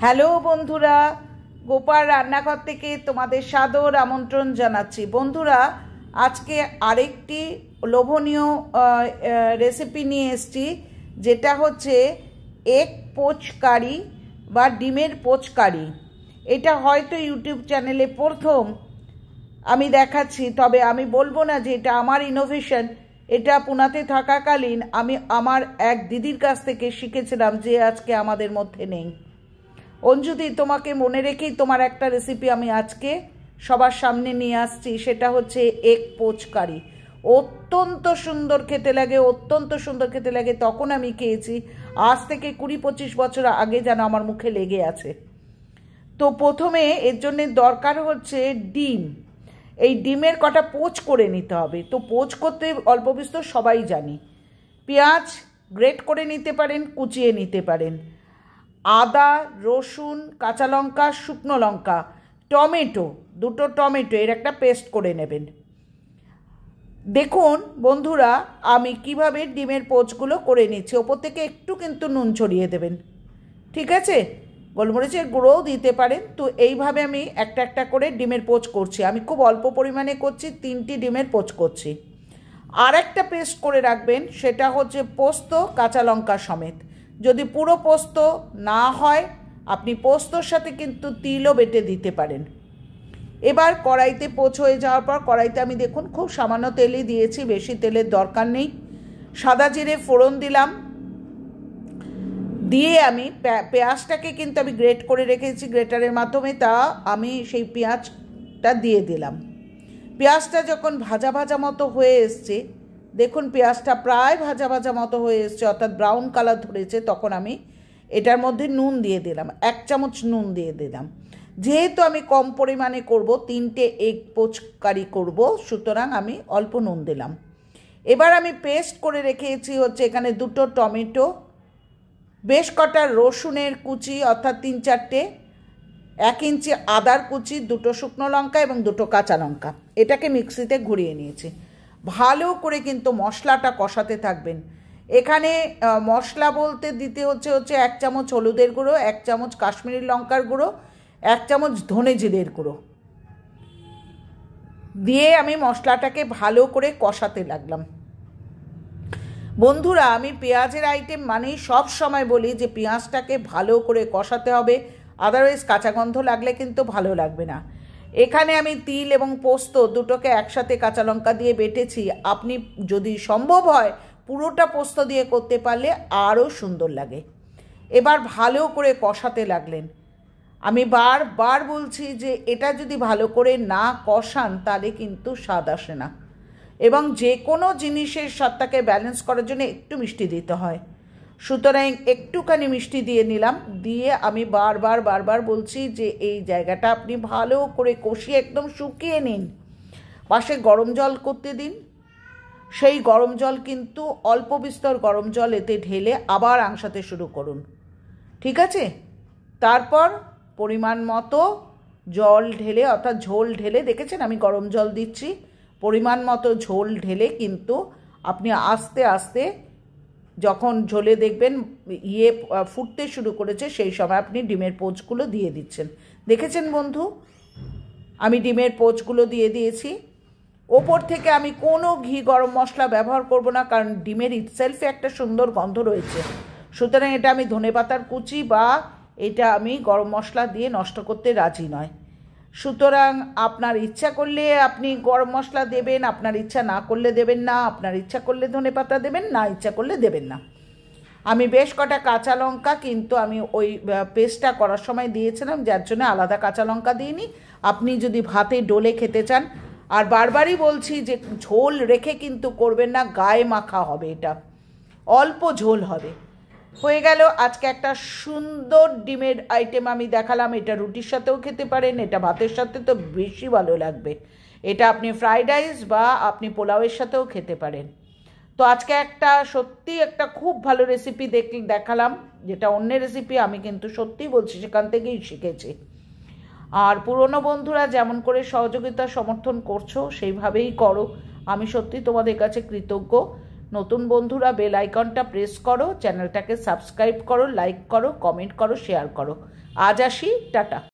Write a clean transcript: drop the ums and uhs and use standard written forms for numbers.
Hello বন্ধুরা, গোপাল রান্নাঘর থেকে তোমাদের সাদর আমন্ত্রণ জানাচ্ছি। বন্ধুরা, আজকে আরেকটি লোভনীয় রেসিপি নিয়ে এসেছি, যেটা হচ্ছে এগ পোচ কারি বা ডিমের পোচ কারি। এটা হয়তো ইউটিউব চ্যানেলে প্রথম আমি দেখাচ্ছি, তবে আমি বলবো না যে এটা আমার ইনোভেশন। এটা পুনাতে থাকাকালীন আমি আমার এক দিদির কাছ থেকে শিখেছিলাম, যে আজকে আমাদের মধ্যে নেই। অঞ্জুদি, তোমাকে মনে রেখেই তোমার একটা রেসিপি আমি আজকে সবার সামনে নিয়ে আসছি। সেটা হচ্ছে এগ পোচ কারি। অত্যন্ত সুন্দর খেতে লাগে, অত্যন্ত সুন্দর খেতে লাগে। তখন আমি খেয়েছি, আজ থেকে 20-25 বছর আগে যেন আমার মুখে লেগে আছে। তো প্রথমে এর জন্য দরকার হচ্ছে ডিম। এই ডিমের কটা পোচ করে নিতে হবে। তো পোচ করতে অল্প বিস্তর সবাই জানি। পেঁয়াজ গ্রেট করে নিতে পারেন, কুচিয়ে নিতে পারেন। আদা, রসুন, কাঁচা লঙ্কা, শুকনো লঙ্কা, টমেটো, 2টো টমেটো, এর একটা পেস্ট করে নেবেন। দেখুন বন্ধুরা, আমি কিভাবে ডিমের পোচগুলো করে নিচ্ছি। ওপর থেকে একটু কিন্তু নুন ছড়িয়ে দেবেন, ঠিক আছে? গোলমরিচের গুঁড়োও দিতে পারেন। তো এইভাবে আমি একটা একটা করে ডিমের পোচ করছি। আমি খুব অল্প পরিমাণে করছি, 3টি ডিমের পোচ করছি। আর একটা পেস্ট করে রাখবেন, সেটা হচ্ছে পোস্ত, কাঁচা লঙ্কা সমেত। যদি পুরো পোস্ত না হয়, আপনি পোস্তর সাথে কিন্তু তিলও বেটে দিতে পারেন। এবার কড়াইতে পোচ হয়ে যাওয়ার পর, কড়াইতে আমি দেখুন খুব সামান্য তেলই দিয়েছি, বেশি তেলের দরকার নেই। সাদা জিরে ফোড়ন দিলাম, দিয়ে আমি পেঁয়াজটাকে কিন্তু আমি গ্রেট করে রেখেছি গ্রেটারের মাধ্যমে, তা আমি সেই পেঁয়াজটা দিয়ে দিলাম। পেঁয়াজটা যখন ভাজা ভাজা মতো হয়ে এসছে, দেখুন পেঁয়াজটা প্রায় ভাজা ভাজা মতো হয়ে এসছে, অর্থাৎ ব্রাউন কালার ধরেছে, তখন আমি এটার মধ্যে নুন দিয়ে দিলাম। 1 চামচ নুন দিয়ে দিলাম। যেহেতু আমি কম পরিমাণে করব, 3টে এগ পোচ কারি করব, সুতরাং আমি অল্প নুন দিলাম। এবার আমি পেস্ট করে রেখেছি হচ্ছে এখানে 2টো টমেটো, বেশ কটা রসুনের কুচি অর্থাৎ 3-4টে, 1 ইঞ্চি আদার কুচি, 2টো শুকনো লঙ্কা এবং 2টো কাঁচা লঙ্কা। এটাকে মিক্সিতে ঘুরিয়ে নিয়েছি। ভালো করে কিন্তু মশলাটা কষাতে থাকবেন। এখানে মশলা বলতে দিতে হচ্ছে 1 চামচ হলুদের গুঁড়ো, 1 চামচ কাশ্মীরি লঙ্কার গুঁড়ো, 1 চামচ ধনে জিরের গুঁড়ো দিয়ে আমি মশলাটাকে ভালো করে কষাতে লাগলাম। বন্ধুরা, আমি পেঁয়াজের আইটেম মানেই সব সময় বলি যে পেঁয়াজটাকে ভালো করে কষাতে হবে, আদারওয়াইজ কাঁচা গন্ধ লাগলে কিন্তু ভালো লাগবে না। এখানে আমি তিল এবং পোস্ত দুটোকে একসাথে কাঁচা লঙ্কা দিয়ে বেটেছি। আপনি যদি সম্ভব হয় পুরোটা পোস্ত দিয়ে করতে পারলে আরও সুন্দর লাগে। এবার ভালো করে কষাতে লাগলেন। আমি বারবার বলছি যে এটা যদি ভালো করে না কষান তাহলে কিন্তু স্বাদ আসে না, এবং যে কোনো জিনিসের স্বাদটাকে ব্যালেন্স করার জন্য একটু মিষ্টি দিতে হয়। সুতরাং একটুখানি মিষ্টি দিয়ে নিলাম। দিয়ে আমি বারবার বলছি যে এই জায়গাটা আপনি ভালো করে কষিয়ে একদম শুকিয়ে নিন। পাশে গরম জল করতে দিন। সেই গরম জল কিন্তু অল্প বিস্তর গরম জল এতে ঢেলে আবার আংশাতে শুরু করুন, ঠিক আছে? তারপর পরিমাণ মতো জল ঢেলে, অর্থাৎ ঝোল ঢেলে, দেখেছেন আমি গরম জল দিচ্ছি, পরিমাণ মতো ঝোল ঢেলে কিন্তু আপনি আস্তে আস্তে যখন ঝোলে দেখবেন ফুটতে শুরু করেছে, সেই সময় আপনি ডিমের পোচগুলো দিয়ে দিচ্ছেন। দেখেছেন বন্ধু, আমি ডিমের পোচগুলো দিয়ে দিয়েছি। ওপর থেকে আমি কোনো ঘি গরম মশলা ব্যবহার করব না, কারণ ডিমের ইটসেলফে একটা সুন্দর গন্ধ রয়েছে। সুতরাং এটা আমি ধনেপাতার কুচি বা এটা আমি গরম মশলা দিয়ে নষ্ট করতে রাজি নয়। সুতরাং আপনার ইচ্ছা করলে আপনি গরম মশলা দেবেন, আপনার ইচ্ছা না করলে দেবেন না, আপনার ইচ্ছা করলে ধনেপাতা দেবেন, না ইচ্ছা করলে দেবেন না। আমি বেশ কটা কাঁচা লঙ্কা কিন্তু আমি ওই পেস্টটা করার সময় দিয়েছিলাম, যার জন্য আলাদা কাঁচা লঙ্কা দিইনি। আপনি যদি ভাতে ডোলে খেতে চান, আর বারবারই বলছি যে ঝোল রেখে কিন্তু করবেন না, গায়ে মাখা হবে, এটা অল্প ঝোল হবে। হয়ে গেল আজকে একটা সুন্দর ডিমের আইটেম আমি দেখালাম। এটা রুটির সাথেও খেতে পারেন, এটা ভাতের সাথে তো বেশি ভালো লাগবে। এটা আপনি ফ্রাইড রাইস বা আপনি পোলাওয়ের সাথেও খেতে পারেন। তো আজকে সত্যি একটা খুব ভালো রেসিপি দেখালাম, যেটা অন্যের রেসিপি, আমি কিন্তু সত্যি বলছি সেখান থেকেই শিখেছি। আর পুরনো বন্ধুরা যেমন করে সহযোগিতা সমর্থন করছো সেইভাবেই করো, আমি সত্যি তোমাদের কাছে কৃতজ্ঞ। নতুন বন্ধুরা বেল আইকনটা প্রেস করো, চ্যানেলটাকে সাবস্ক্রাইব করো, লাইক করো, কমেন্ট করো, শেয়ার করো। আজ আসি, টাটা।